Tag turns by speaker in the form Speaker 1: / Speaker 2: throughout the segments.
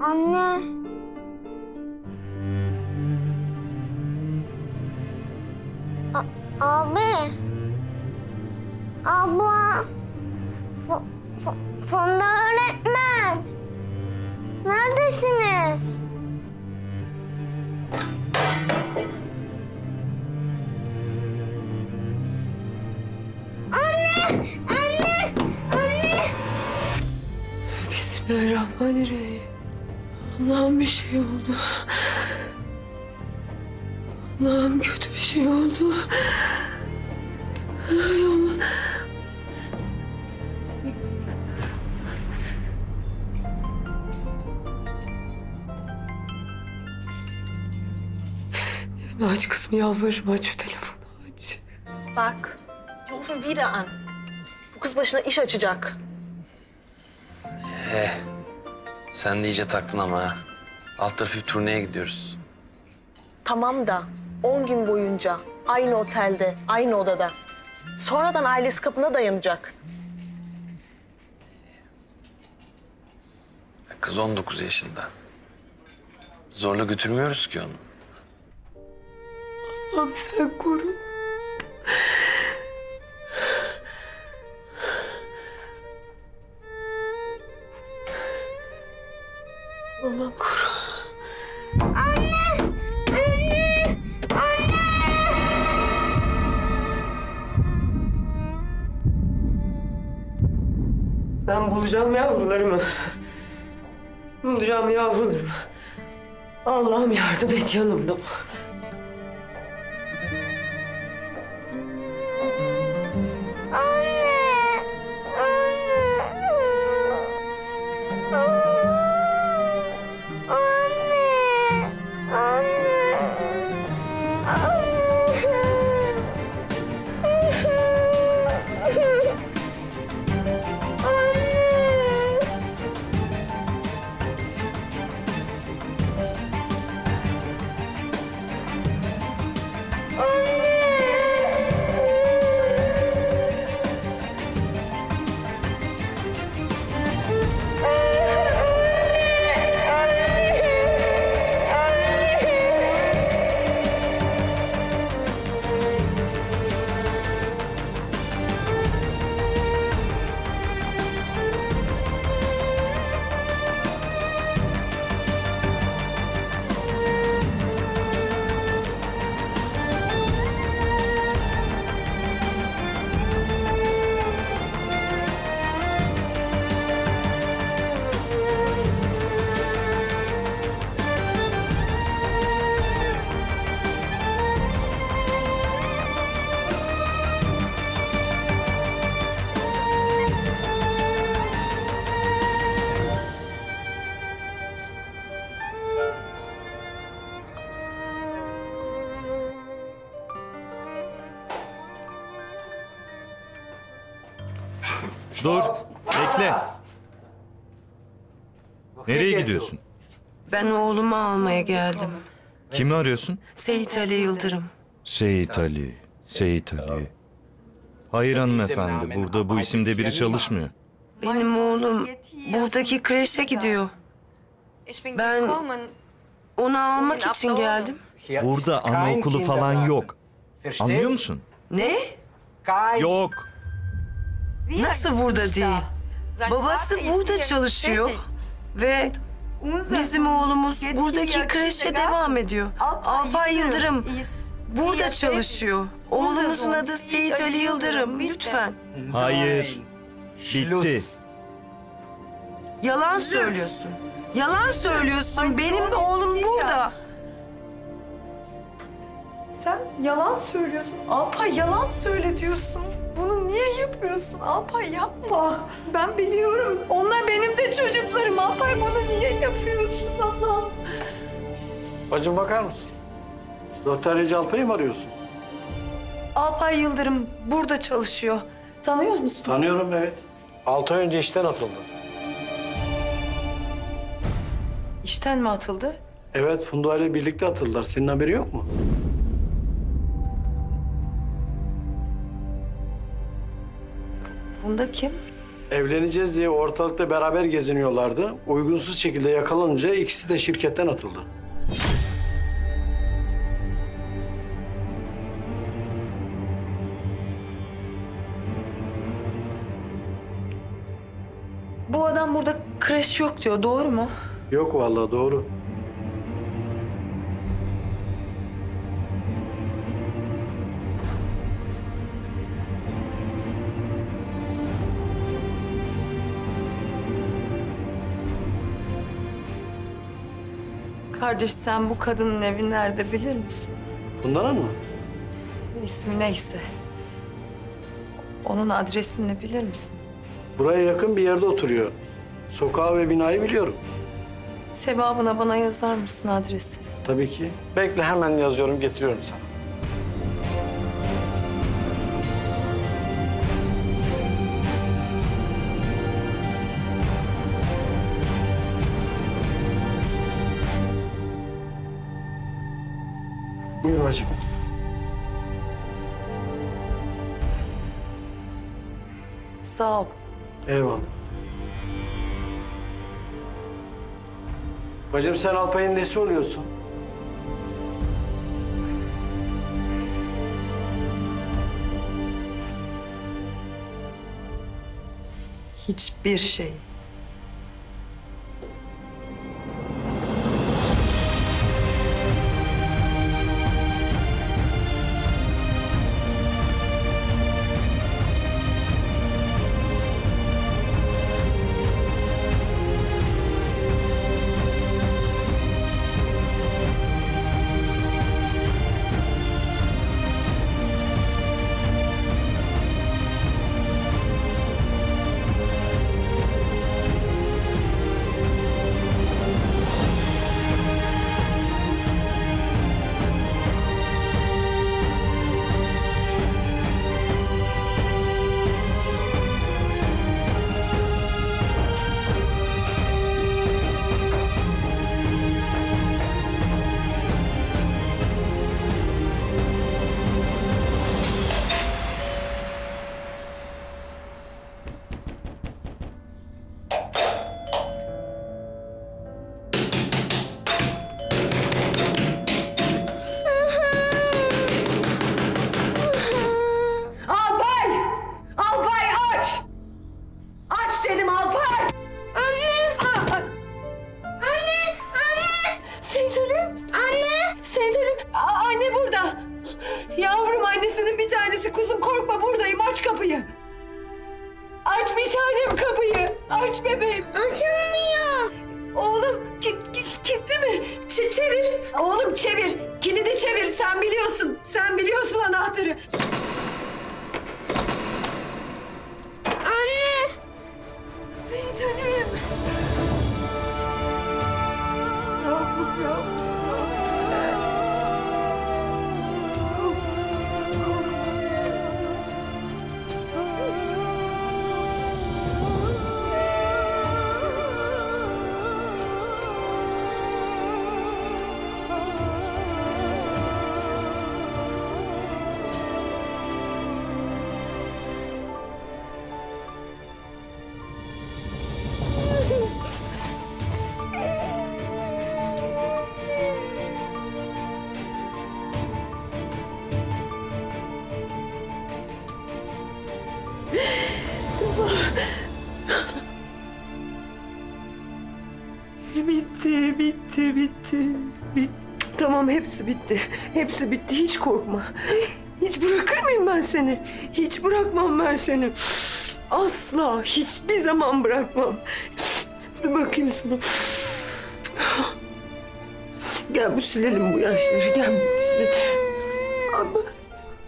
Speaker 1: Anne. Abi. Abla. Funda öğretmen. Neredesiniz? Anne! Anne! Anne!
Speaker 2: Bismillahirrahmanirrahim. Allah'ım bir şey oldu. Allah'ım kötü bir şey oldu. Ay Allah. Aç kızım, yalvarırım, aç şu telefonu, aç.
Speaker 3: Bak, die rufen wieder an. Bu kız başına iş açacak.
Speaker 4: Sen de iyice taktın ama ha. Alt tarafı bir turneye gidiyoruz.
Speaker 3: Tamam da 10 gün boyunca aynı otelde, aynı odada. Sonradan ailesi kapına dayanacak.
Speaker 4: Kız 19 yaşında. Zorla götürmüyoruz ki onu.
Speaker 2: Allah'ım sen koru. Allah'ım koru.
Speaker 1: Anne! Anne! Anne!
Speaker 2: Ben bulacağım yavrularımı. Bulacağım yavrularımı. Allah'ım yardım et, yanımda ol.
Speaker 5: Dur, bekle. Nereye gidiyorsun?
Speaker 2: Ben oğlumu almaya geldim.
Speaker 5: Kimi arıyorsun?
Speaker 2: Seyit Ali Yıldırım.
Speaker 5: Seyit Ali, Seyit Ali. Hayır hanımefendi, burada bu isimde biri çalışmıyor.
Speaker 2: Benim oğlum buradaki kreşe gidiyor. Ben onu almak için geldim.
Speaker 5: Burada anaokulu falan yok. Anlıyor musun?
Speaker 2: Ne?
Speaker 5: Yok.
Speaker 2: Nasıl burada değil? Babası burada çalışıyor ve bizim oğlumuz buradaki kreşe devam ediyor. Alpay Yıldırım burada çalışıyor. Oğlumuzun adı Seyit Ali Yıldırım. Lütfen.
Speaker 5: Hayır. Bitti.
Speaker 2: Yalan söylüyorsun. Yalan söylüyorsun. Benim oğlum burada.
Speaker 6: Sen yalan söylüyorsun. Alpay yalan söyle diyorsun. Bunu niye yapıyorsun? Alpay yapma. Ben biliyorum. Onlar benim de çocuklarım. Alpay bunu niye yapıyorsun Allah'ım?
Speaker 7: Bacım bakar mısın? Doktor Recep Alpay'ı mı arıyorsun?
Speaker 6: Alpay Yıldırım burada çalışıyor. Tanıyor musun?
Speaker 7: Tanıyorum, evet. 6 ay önce işten atıldı.
Speaker 6: İşten mi atıldı?
Speaker 7: Evet, Funda ile birlikte atıldılar. Senin haberi yok mu?
Speaker 6: Funda kim?
Speaker 7: Evleneceğiz diye ortalıkta beraber geziniyorlardı. Uygunsuz şekilde yakalanınca ikisi de şirketten atıldı.
Speaker 6: Bu adam burada kreş yok diyor, doğru mu?
Speaker 7: Yok vallahi doğru.
Speaker 6: Kardeş, sen bu kadının evi nerede bilir misin?
Speaker 7: Bunların mı?
Speaker 6: İsmi neyse. Onun adresini bilir misin?
Speaker 7: Buraya yakın bir yerde oturuyor. Sokağı ve binayı biliyorum.
Speaker 6: Sevabına bana yazar mısın adresi?
Speaker 7: Tabii ki. Bekle, hemen yazıyorum, getiriyorum sana. Buyur bacım.
Speaker 6: Sağ ol.
Speaker 7: Eyvallah. Bacım, sen Alpay'ın nesi oluyorsun?
Speaker 6: Hiçbir şey. Anne burada. Yavrum, annesinin bir tanesi. Kuzum korkma, buradayım. Aç kapıyı. Aç bir tanem kapıyı. Aç bebeğim.
Speaker 1: Açılmıyor.
Speaker 6: Oğlum kilitli mi? Çevir. Oğlum çevir. Kilidi çevir. Sen biliyorsun. Sen biliyorsun anahtarı.
Speaker 1: Anne.
Speaker 6: Seyithalim. Yavrum, yavrum. Bitti. Tamam, hepsi bitti. Hepsi bitti. Hiç korkma. Hiç bırakır mıyım ben seni? Hiç bırakmam ben seni. Asla, hiçbir zaman bırakmam. Bir bakayım sana. Gel bu silelim bu yaşları. Gel bu silelim. Ama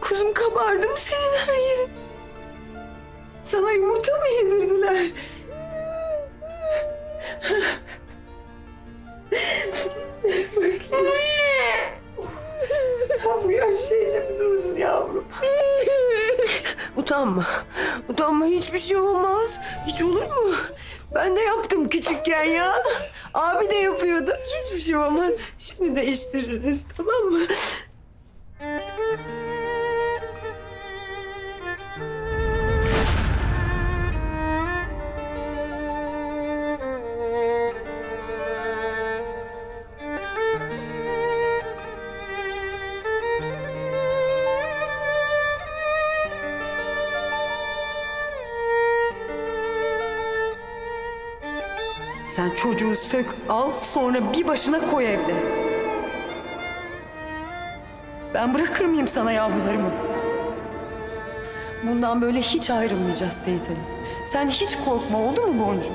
Speaker 6: kuzum, kabardım senin her yerin. Sana yumurta mı yedirdiler? Sen bu yaş şeyle mi durdun yavrum? Utanma. Utanma, hiçbir şey olmaz. Hiç olur mu? Ben de yaptım küçükken ya. Abi de yapıyordu. Hiçbir şey olmaz. Şimdi değiştiririz, tamam mı? Sen çocuğu sök, al, sonra bir başına koy evde. Ben bırakır mıyım sana yavrularımı? Bundan böyle hiç ayrılmayacağız Seyit Ali. Sen hiç korkma, oldu mu Boncuğum?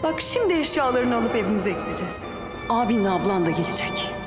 Speaker 6: Bak şimdi eşyalarını alıp evimize gideceğiz. Abinle ablan da gelecek.